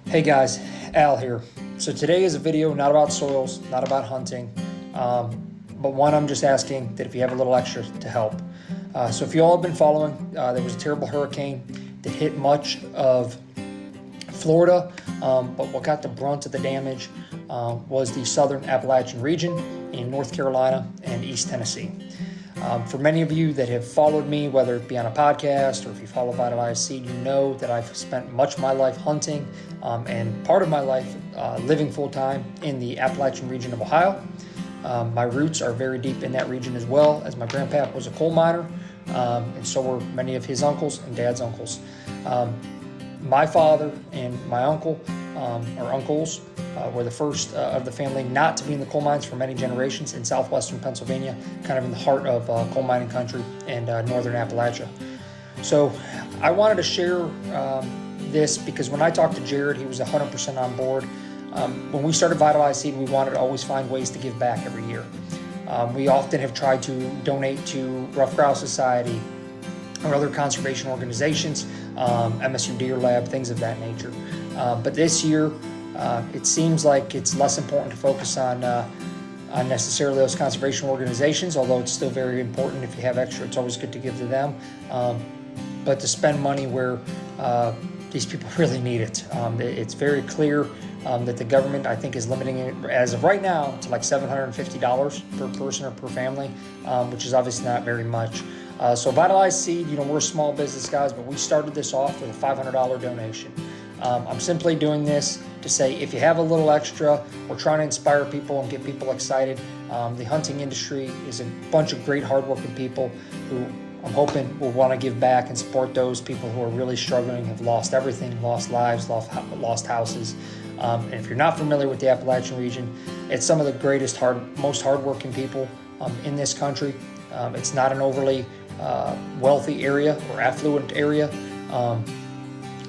Hey guys, Al here. So today is a video not about soils, not about hunting, but one I'm just asking that if you have a little extra to help. So if you all have been following, there was a terrible hurricane that hit much of Florida, but what got the brunt of the damage was the southern Appalachian region in North Carolina and East Tennessee. For many of you that have followed me, whether it be on a podcast or if you follow Vitalized Seed, you know that I've spent much of my life hunting and part of my life living full-time in the Appalachian region of Ohio. My roots are very deep in that region as well, as my grandpa was a coal miner, and so were many of his uncles and dad's uncles. My father and my uncle, or uncles, were the first of the family not to be in the coal mines for many generations in southwestern Pennsylvania, kind of in the heart of coal mining country and northern Appalachia. So I wanted to share this because when I talked to Jared, he was 100% on board. When we started Vitalized Seed, we wanted to always find ways to give back every year. We often have tried to donate to Rough Grouse Society or other conservation organizations, MSU Deer Lab, things of that nature. But this year, it seems like it's less important to focus on necessarily those conservation organizations, although it's still very important. If you have extra, it's always good to give to them. But to spend money where these people really need it. It's very clear that the government, I think, is limiting it as of right now to like $750 per person or per family, which is obviously not very much. So Vitalized Seed, we're a small business, guys, but we started this off with a $500 donation. I'm simply doing this to say if you have a little extra, we're trying to inspire people and get people excited. The hunting industry is a bunch of great hardworking people who I'm hoping will want to give back and support those people who are really struggling, have lost everything, lost lives, lost houses. And if you're not familiar with the Appalachian region, it's some of the greatest, most hardworking people in this country. It's not an overly wealthy area or affluent area.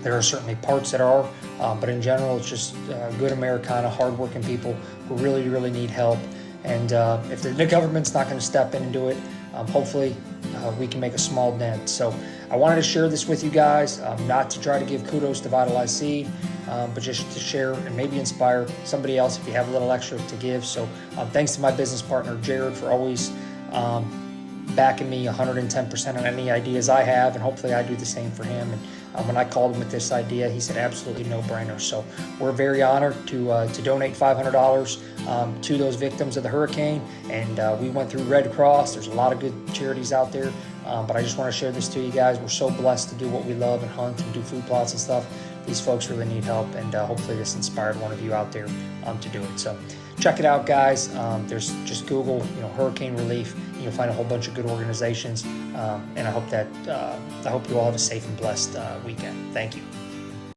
There are certainly parts that are, but in general, it's just good Americana, hardworking people who really, really need help. And if the government's not going to step in and do it, hopefully we can make a small dent. So I wanted to share this with you guys, not to try to give kudos to Vitalized Seed, but just to share and maybe inspire somebody else if you have a little extra to give. So thanks to my business partner, Jared, for always backing me 110% on any ideas I have, and hopefully I do the same for him. And when I called him with this idea, he said absolutely no brainer. So we're very honored to donate $500 to those victims of the hurricane. And we went through Red Cross. There's a lot of good charities out there, but I just want to share this to you guys. We're so blessed to do what we love and hunt and do food plots and stuff. These folks really need help, and hopefully this inspired one of you out there to do it. So check it out, guys. There's just Google, hurricane relief. You'll find a whole bunch of good organizations, and I hope you all have a safe and blessed weekend. Thank you.